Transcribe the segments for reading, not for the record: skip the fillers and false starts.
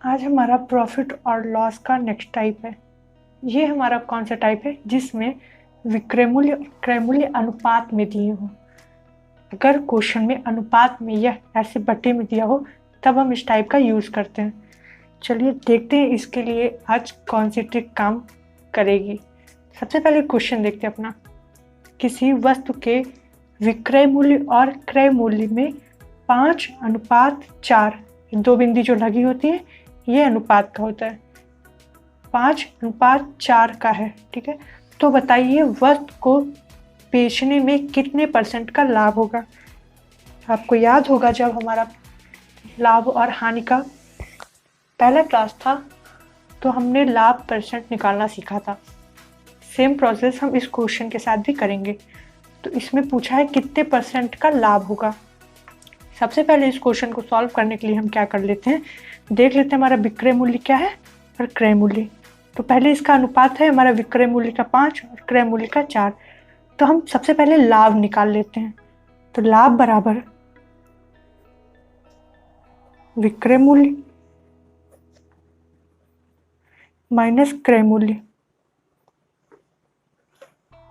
आज हमारा प्रॉफिट और लॉस का नेक्स्ट टाइप है। ये हमारा कौन सा टाइप है जिसमें विक्रय मूल्य और क्रय मूल्य अनुपात में दिए हों। अगर क्वेश्चन में अनुपात में या ऐसे बटे में दिया हो तब हम इस टाइप का यूज करते हैं। चलिए देखते हैं इसके लिए आज कौन सी ट्रिक काम करेगी। सबसे पहले क्वेश्चन देखते हैं अपना। किसी वस्तु के विक्रय मूल्य और क्रय मूल्य में 5:4 दो बिंदी जो लगी होती है ये अनुपात का होता है। 5:4 का है, ठीक है। तो बताइए वस्तु को बेचने में कितने % का लाभ होगा। आपको याद होगा जब हमारा लाभ और हानि का पहला क्लास था तो हमने लाभ % निकालना सीखा था। सेम प्रोसेस हम इस क्वेश्चन के साथ भी करेंगे। तो इसमें पूछा है कितने % का लाभ होगा। सबसे पहले इस क्वेश्चन को सॉल्व करने के लिए हम क्या कर लेते हैं, देख लेते हैं हमारा विक्रय मूल्य क्या है और क्रय मूल्य। तो पहले इसका अनुपात है हमारा विक्रय मूल्य का 5 और क्रय मूल्य का 4। तो हम सबसे पहले लाभ निकाल लेते हैं। तो लाभ बराबर विक्रय मूल्य माइनस क्रय मूल्य।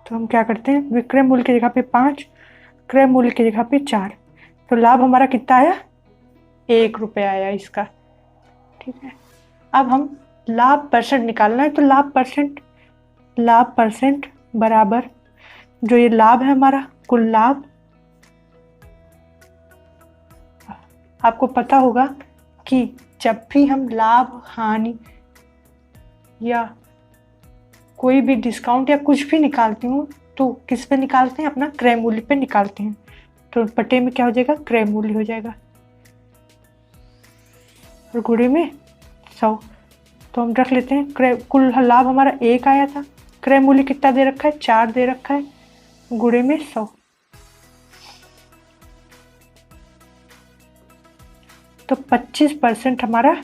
तो हम क्या करते हैं, विक्रय मूल्य की जगह पे 5, क्रय मूल्य की जगह पे 4। तो लाभ हमारा कितना आया, 1 रुपया आया इसका, ठीक है। अब हम लाभ % निकालना है। तो लाभ % बराबर जो ये लाभ है हमारा कुल लाभ। आपको पता होगा कि जब भी हम लाभ हानि या कोई भी डिस्काउंट या कुछ भी निकालती हूँ तो किस पे निकालते हैं, अपना क्रय मूल्य पे निकालते हैं। तो बटे में क्या हो जाएगा, क्रय मूल्य हो जाएगा और गुणे में 100। तो हम रख लेते हैं क्रय कुल लाभ हमारा 1 आया था, क्रय मूल्य कितना दे रखा है, 4 दे रखा है, गुणे में 100। तो 25% हमारा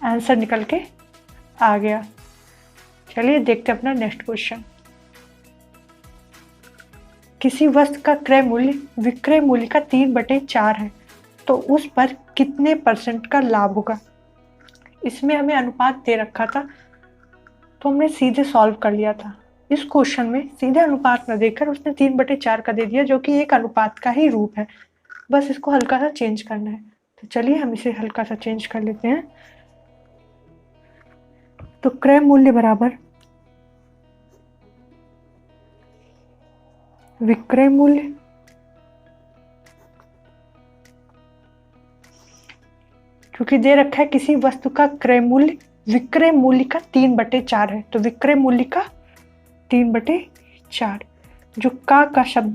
आंसर निकल के आ गया। चलिए देखते हैं अपना नेक्स्ट क्वेश्चन। किसी वस्तु का क्रय मूल्य विक्रय मूल्य का 3/4 है तो उस पर कितने % का लाभ होगा। इसमें हमें अनुपात दे रखा था तो हमने सीधे सॉल्व कर लिया था। इस क्वेश्चन में सीधे अनुपात न देकर उसने 3/4 का दे दिया जो कि एक अनुपात का ही रूप है। बस इसको हल्का सा चेंज करना है। तो चलिए हम इसे हल्का सा चेंज कर लेते हैं। तो क्रय मूल्य बराबर विक्रय मूल्य क्योंकि दे रखा है किसी वस्तु का क्रय मूल्य विक्रय मूल्य का 3/4 है। तो विक्रय मूल्य का 3/4 जो का शब्द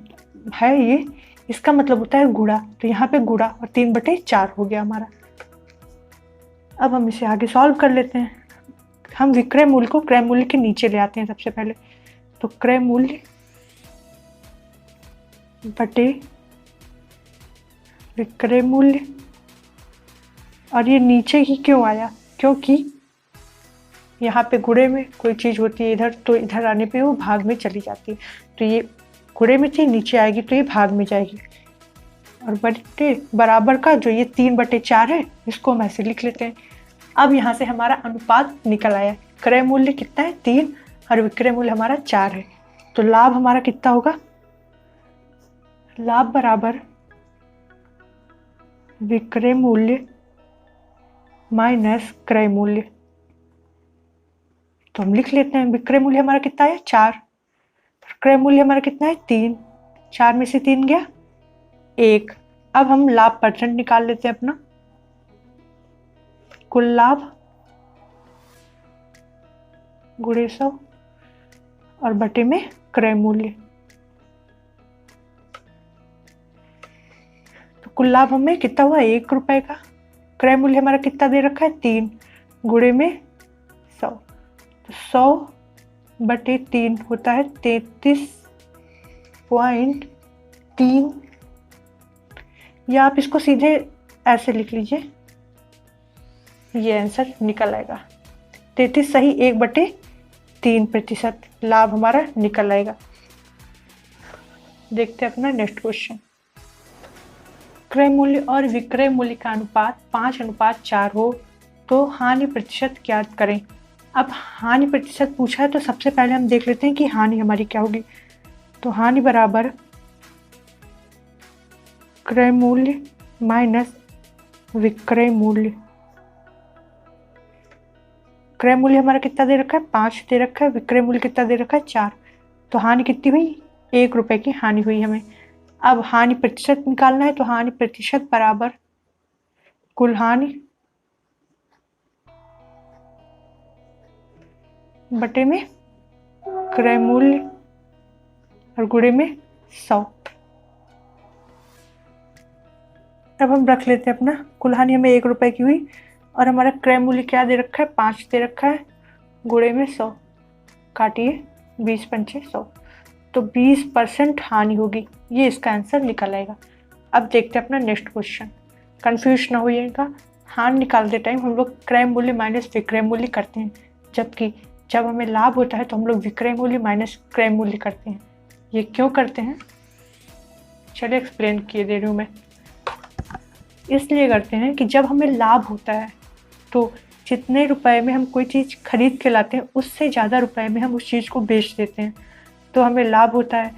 है ये, इसका मतलब होता है गुणा। तो यहाँ पे गुणा और 3/4 हो गया हमारा। अब हम इसे आगे सॉल्व कर लेते हैं। हम विक्रय मूल्य को क्रय मूल्य के नीचे ले आते हैं सबसे पहले। तो क्रय मूल्य बटे विक्रय मूल्य, और ये नीचे ही क्यों आया, क्योंकि यहाँ पे गुणे में कोई चीज़ होती है इधर, तो इधर आने पे वो भाग में चली जाती है। तो ये गुणे में थी, नीचे आएगी तो ये भाग में जाएगी। और बटे बराबर का जो ये 3/4 है इसको हम ऐसे लिख लेते हैं। अब यहाँ से हमारा अनुपात निकल आया। क्रय मूल्य कितना है, 3 और विक्रय मूल्य हमारा 4 है। तो लाभ हमारा कितना होगा, लाभ बराबर विक्रय मूल्य माइनस क्रय मूल्य। तो हम लिख लेते हैं विक्रय मूल्य हमारा कितना है, 4, क्रय मूल्य हमारा कितना है, 3। 4 में से 3 गया 1। अब हम लाभ % निकाल लेते हैं अपना। कुल लाभ गुणे 100 और बटे में क्रय मूल्य। तो कुल लाभ हमें कितना हुआ, 1 रुपए का। क्रय मूल्य हमारा कितना दे रखा है, 3 गुणे में 100। तो 100/3 होता है 33.3, या आप इसको सीधे ऐसे लिख लीजिए, ये आंसर निकल आएगा। 33 सही 1/3% लाभ हमारा निकल आएगा। देखते हैं अपना नेक्स्ट क्वेश्चन। क्रय मूल्य और विक्रय मूल्य का अनुपात 5:4 हो तो हानि प्रतिशत ज्ञात करें। अब हानि प्रतिशत पूछा है तो सबसे पहले हम देख लेते हैं कि हानि हमारी क्या होगी। तो हानि बराबर क्रय मूल्य माइनस विक्रय मूल्य। क्रय मूल्य हमारा कितना दे रखा है, 5 दे रखा है। विक्रय मूल्य कितना दे रखा है, 4। तो हानि कितनी हुई, 1 रुपए की हानि हुई हमें। अब हानि प्रतिशत निकालना है, तो हानि प्रतिशत बराबर कुल हानि बटे में क्रय मूल्य और गुणे में 100। अब हम रख लेते हैं अपना कुल हानि हमें 1 रुपए की हुई और हमारा क्रय मूल्य क्या दे रखा है, 5 दे रखा है, गुणे में 100। काटिए 20 पंचे 100, तो 20% हानि होगी। ये इसका आंसर निकल आएगा। अब देखते हैं अपना नेक्स्ट क्वेश्चन। कंफ्यूज ना होइएगा, हानि निकालते टाइम हम लोग क्रय मूल्य माइनस विक्रय मूल्य करते हैं, जबकि जब हमें लाभ होता है तो हम लोग विक्रय मूल्य माइनस क्रय मूल्य करते हैं। ये क्यों करते हैं, चलिए एक्सप्लेन किए दे रही हूँ मैं। इसलिए करते हैं कि जब हमें लाभ होता है तो जितने रुपए में हम कोई चीज़ खरीद के लाते हैं उससे ज़्यादा रुपए में हम उस चीज़ को बेच देते हैं, तो हमें लाभ होता है।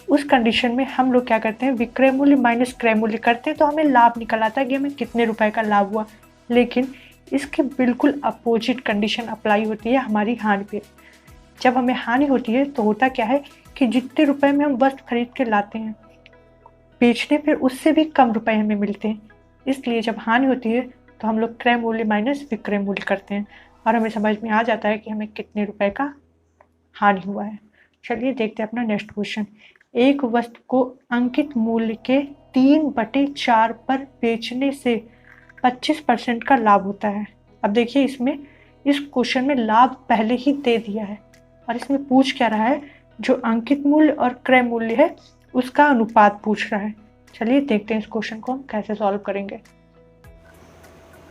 उस कंडीशन में हम लोग क्या करते हैं, विक्रय मूल्य माइनस क्रय मूल्य करते हैं, तो हमें लाभ निकल आता है कि हमें कितने रुपए का लाभ हुआ। लेकिन इसके बिल्कुल अपोजिट कंडीशन अप्लाई होती है हमारी हानि पे। जब हमें हानि होती है तो होता क्या है कि जितने रुपए में हम वस्तु खरीद के लाते हैं, बेचने पर उससे भी कम रुपए हमें मिलते हैं। इसलिए जब हानि होती है तो हम लोग क्रय मूल्य माइनस विक्रय मूल्य करते हैं और हमें समझ में आ जाता है कि हमें कितने रुपए का हानि हुआ है। चलिए देखते हैं अपना नेक्स्ट क्वेश्चन। एक वस्तु को अंकित मूल्य के 3/4 पर बेचने से 25% का लाभ होता है। अब देखिए इसमें इस क्वेश्चन में लाभ पहले ही दे दिया है और इसमें पूछ क्या रहा है, जो अंकित मूल्य और क्रय मूल्य है उसका अनुपात पूछ रहा है। चलिए देखते हैं इस क्वेश्चन को हम कैसे सॉल्व करेंगे।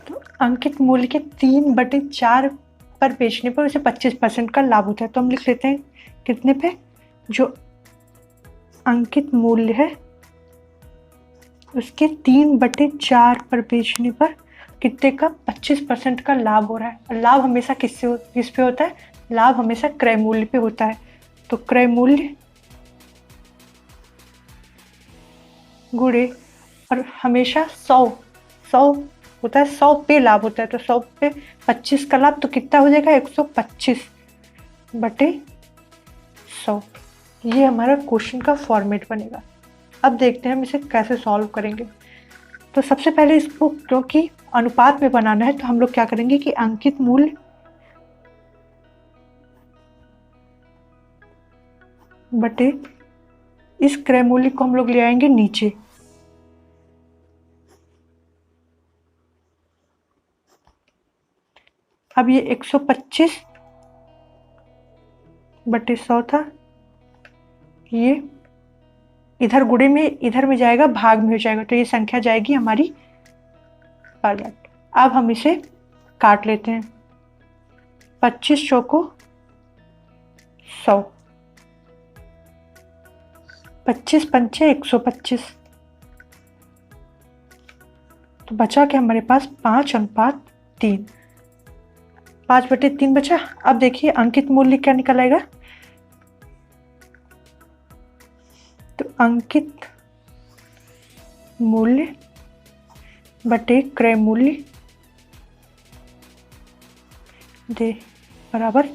तो अंकित मूल्य के 3/4 पर बेचने पर उसे 25% का लाभ होता है, तो हम लिख लेते हैं कितने पे, जो अंकित मूल्य है उसके 3/4 पर बेचने पर कितने का, 25% का लाभ हो रहा है। और लाभ हमेशा किस पे होता है, लाभ हमेशा क्रय मूल्य पे होता है। तो क्रय मूल्य गुणे और हमेशा 100 होता है, 100 पे लाभ होता है, तो 100 पे 25 का लाभ, तो कितना हो जाएगा, 125/100। ये हमारा क्वेश्चन का फॉर्मेट बनेगा। अब देखते हैं हम इसे कैसे सॉल्व करेंगे। तो सबसे पहले इसको क्योंकि अनुपात में बनाना है तो हम लोग क्या करेंगे कि अंकित मूल्य बटे इस क्रय मूल्य को हम लोग ले आएंगे नीचे। अब ये 125/100 था, ये इधर गुणे में इधर में जाएगा, भाग में हो जाएगा, तो ये संख्या जाएगी हमारी पलट। अब हम इसे काट लेते हैं, 25 चौको 100, 25 पंचे 125, तो बचा क्या हमारे पास 5:3, 5/3 बचा। अब देखिए अंकित मूल्य क्या निकल आएगा, तो अंकित मूल्य बटे क्रय मूल्य दे बराबर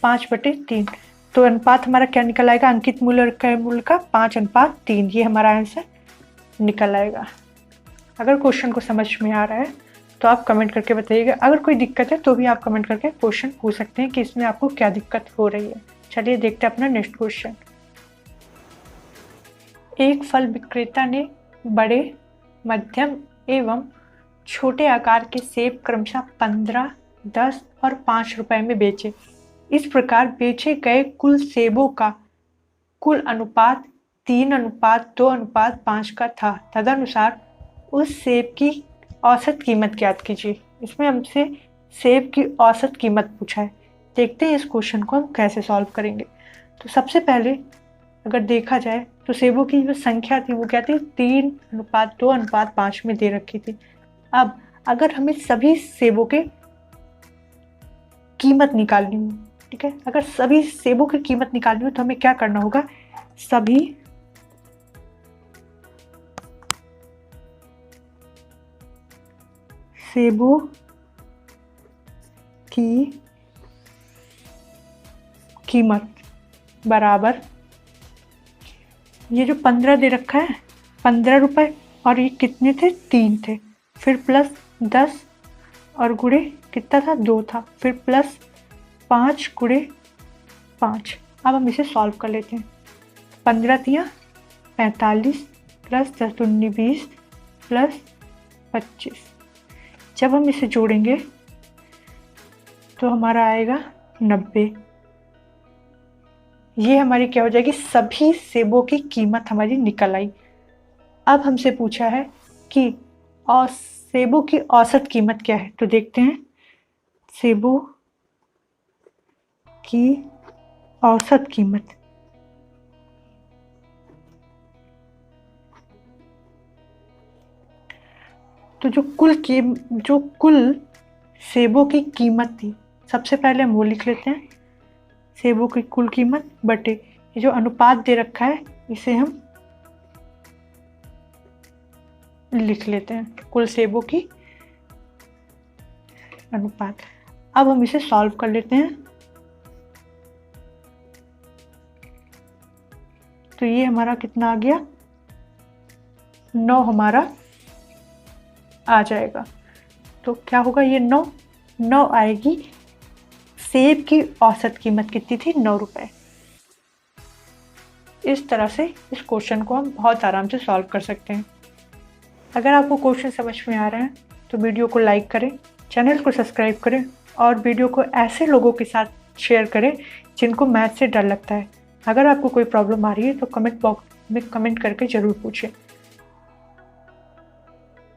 5/3। तो अनुपात हमारा क्या निकल आएगा, अंकित मूल्य और क्रय मूल्य का 5:3। ये हमारा आंसर निकल आएगा। अगर क्वेश्चन को समझ में आ रहा है तो आप कमेंट करके बताइएगा। अगर कोई दिक्कत है तो भी आप कमेंट करके क्वेश्चन पूछ सकते हैं कि इसमें आपको क्या दिक्कत हो रही है। चलिए देखते हैं अपना नेक्स्ट क्वेश्चन। एक फल विक्रेता ने बड़े, मध्यम एवं छोटे आकार के सेब क्रमशः 15, 10 और 5 रुपए में बेचे। इस प्रकार बेचे गए कुल सेबों का कुल अनुपात 3:2:5 का था। तदनुसार उस सेब की औसत कीमत ज्ञात कीजिए। इसमें हमसे सेब की औसत कीमत पूछा है। देखते हैं इस क्वेश्चन को हम कैसे सॉल्व करेंगे। तो सबसे पहले अगर देखा जाए तो सेबों की जो संख्या थी वो क्या थी, 3:2:5 में दे रखी थी। अब अगर हमें सभी सेबों के कीमत निकालनी हो, ठीक है, अगर सभी सेबों की कीमत निकालनी हो तो हमें क्या करना होगा, सभी सेबों की कीमत बराबर, ये जो 15 दे रखा है 15 रुपए, और ये कितने थे, 3 थे, फिर प्लस 10 और गुणे कितना था, 2 था, फिर प्लस 5 गुणे 5। अब हम इसे सॉल्व कर लेते हैं। 15 दिया 45 प्लस 10 दूनी 20 प्लस 25। जब हम इसे जोड़ेंगे तो हमारा आएगा 90। ये हमारी क्या हो जाएगी, सभी सेबों की कीमत हमारी निकल आई। अब हमसे पूछा है कि सेबों की औसत कीमत क्या है, तो देखते हैं सेबों की औसत कीमत। तो जो कुल सेबों की कीमत थी, सबसे पहले हम वो लिख लेते हैं, सेबों की कुल कीमत बटे ये जो अनुपात दे रखा है इसे हम लिख लेते हैं, कुल सेबों की अनुपात। अब हम इसे सॉल्व कर लेते हैं। तो ये हमारा कितना आ गया, 9 हमारा आ जाएगा। तो क्या होगा, ये 9 आएगी। सेब की औसत कीमत कितनी थी, 9 रुपए। इस तरह से इस क्वेश्चन को हम बहुत आराम से सॉल्व कर सकते हैं। अगर आपको क्वेश्चन समझ में आ रहा है तो वीडियो को लाइक करें, चैनल को सब्सक्राइब करें और वीडियो को ऐसे लोगों के साथ शेयर करें जिनको मैथ से डर लगता है। अगर आपको कोई प्रॉब्लम आ रही है तो कमेंट बॉक्स में कमेंट करके ज़रूर पूछें।